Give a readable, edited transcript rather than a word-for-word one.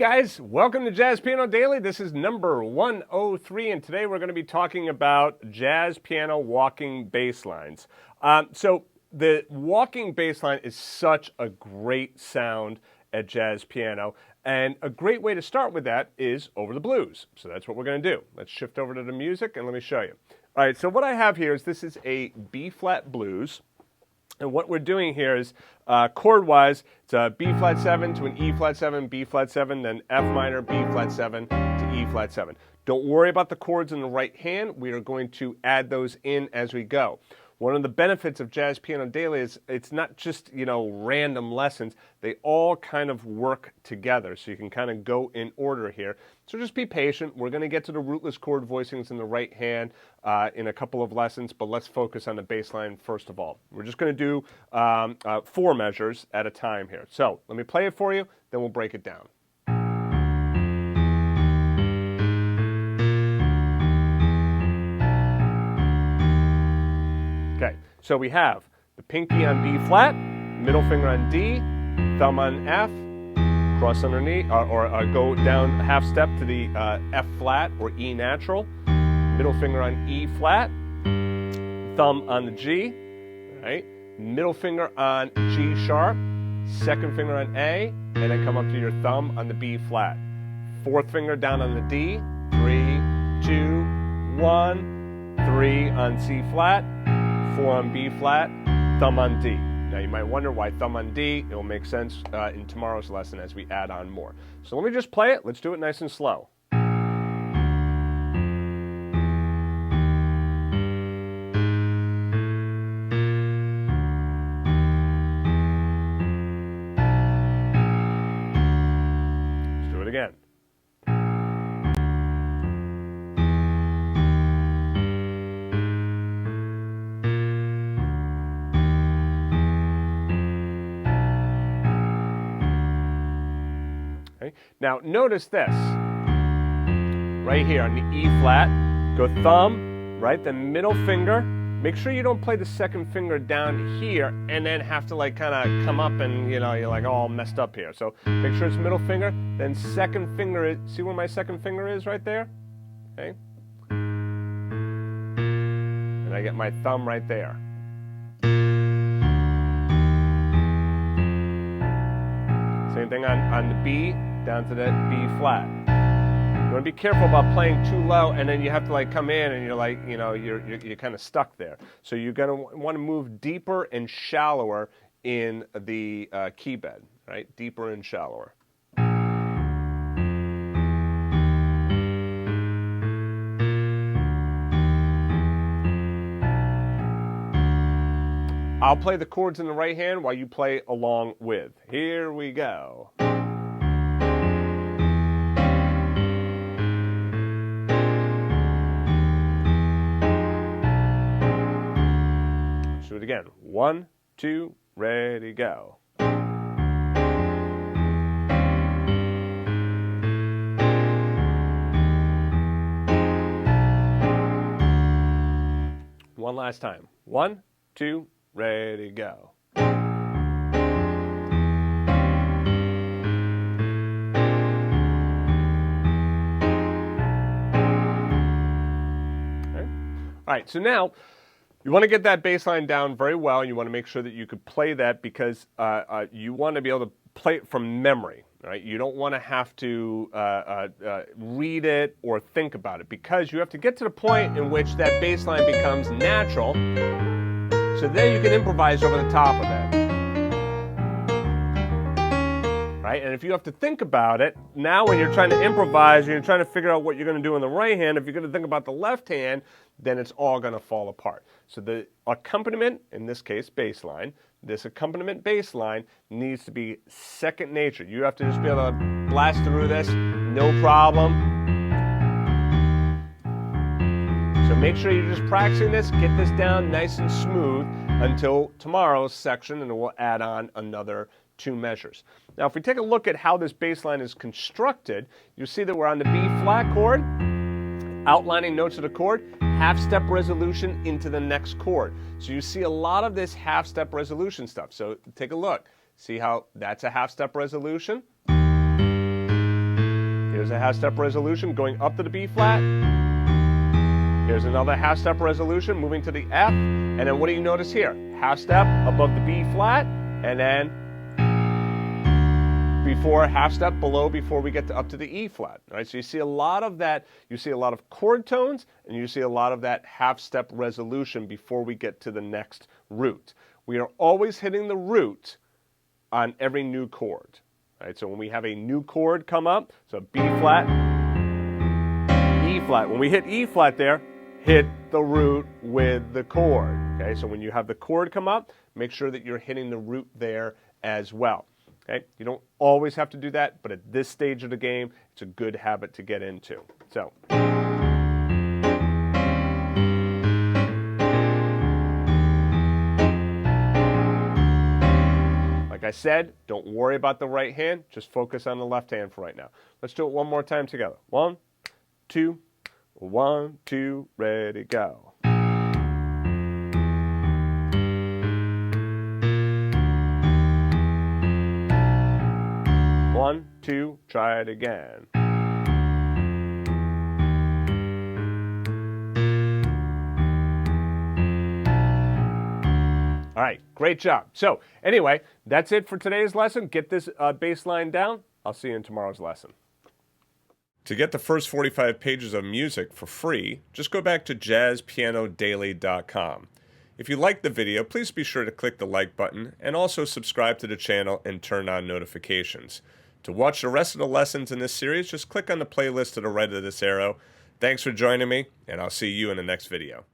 guys, welcome to Jazz Piano Daily. This is number 103, and today we're going to be talking about jazz piano walking bass lines. So the walking bass line is such a great sound at jazz piano, and a great way to start with that is over the blues. So that's what we're going to do. Let's shift over to the music and let me show you. All right, so what I have here is this is a B-flat blues. And what we're doing here is, chord-wise, it's a B-flat 7 to an E-flat 7, B-flat 7, then F minor, B-flat 7 to E-flat 7. Don't worry about the chords in the right hand. We are going to add those in as we go. One of the benefits of Jazz Piano Daily is it's not just, random lessons. They all kind of work together, so you can kind of go in order here. So just be patient. We're going to get to the rootless chord voicings in the right hand in a couple of lessons, but let's focus on the bass line first of all. We're just going to do 4 measures at a time here. So let me play it for you, then we'll break it down. Okay, so we have the pinky on B flat, middle finger on D, thumb on F, cross underneath, or go down half step to the F flat or E natural, middle finger on E flat, thumb on the G, right? Middle finger on G sharp, second finger on A, and then come up to your thumb on the B flat. Fourth finger down on the D, 3, 2, 1, 3 on C flat, 4 on B flat, thumb on D. Now you might wonder why thumb on D. It will make sense in tomorrow's lesson as we add on more. So let me just play it. Let's do it nice and slow. Let's do it again. Now notice this, right here on the E flat, go thumb, right, then middle finger. Make sure you don't play the second finger down here and then have to kind of come up and you're like all messed up here. So make sure it's middle finger, then second finger, see where my second finger is right there? Okay. And I get my thumb right there. Same thing on the B, down to the B flat. You want to be careful about playing too low and then you have to come in and you're kind of stuck there. So you're going to want to move deeper and shallower in the key bed, right? Deeper and shallower. I'll play the chords in the right hand while you play along with. Here we go. Let's do it again. 1, 2, ready, go. Okay. One last time. 1, 2, ready, go. Okay. All right, so now you want to get that bass line down very well. You want to make sure that you could play that because you want to be able to play it from memory. Right? You don't want to have to read it or think about it because you have to get to the point in which that bass line becomes natural. So then you can improvise over the top of it. Right? And if you have to think about it, now when you're trying to improvise, you're trying to figure out what you're going to do in the right hand, if you're going to think about the left hand, then it's all going to fall apart. So the accompaniment, in this case bass line, this accompaniment bass line needs to be second nature. You have to just be able to blast through this, no problem. So make sure you're just practicing this, get this down nice and smooth until tomorrow's section, and then we'll add on another 2 measures. Now if we take a look at how this bass line is constructed, you'll see that we're on the B flat chord, outlining notes of the chord, half-step resolution into the next chord. So you see a lot of this half-step resolution stuff. So take a look. See how that's a half-step resolution? Here's a half step resolution going up to the B flat. Here's another half step resolution moving to the F. And then what do you notice here? Half step above the B flat, and then before half step below before we get up to the E flat. All right, so you see a lot of that. You see a lot of chord tones, and you see a lot of that half step resolution before we get to the next root. We are always hitting the root on every new chord. All right, so when we have a new chord come up, so B flat, E flat. When we hit E flat there, hit the root with the chord. Okay, so when you have the chord come up, make sure that you're hitting the root there as well. Okay, you don't always have to do that, but at this stage of the game, it's a good habit to get into. So. Like I said, don't worry about the right hand, just focus on the left hand for right now. Let's do it one more time together. 1, 2, 1, 2, ready, go. 1, 2, try it again. All right, great job. So anyway, that's it for today's lesson. Get this bass line down. I'll see you in tomorrow's lesson. To get the first 45 pages of music for free, just go back to jazzpianodaily.com. If you liked the video, please be sure to click the like button and also subscribe to the channel and turn on notifications. To watch the rest of the lessons in this series, just click on the playlist to the right of this arrow. Thanks for joining me, and I'll see you in the next video.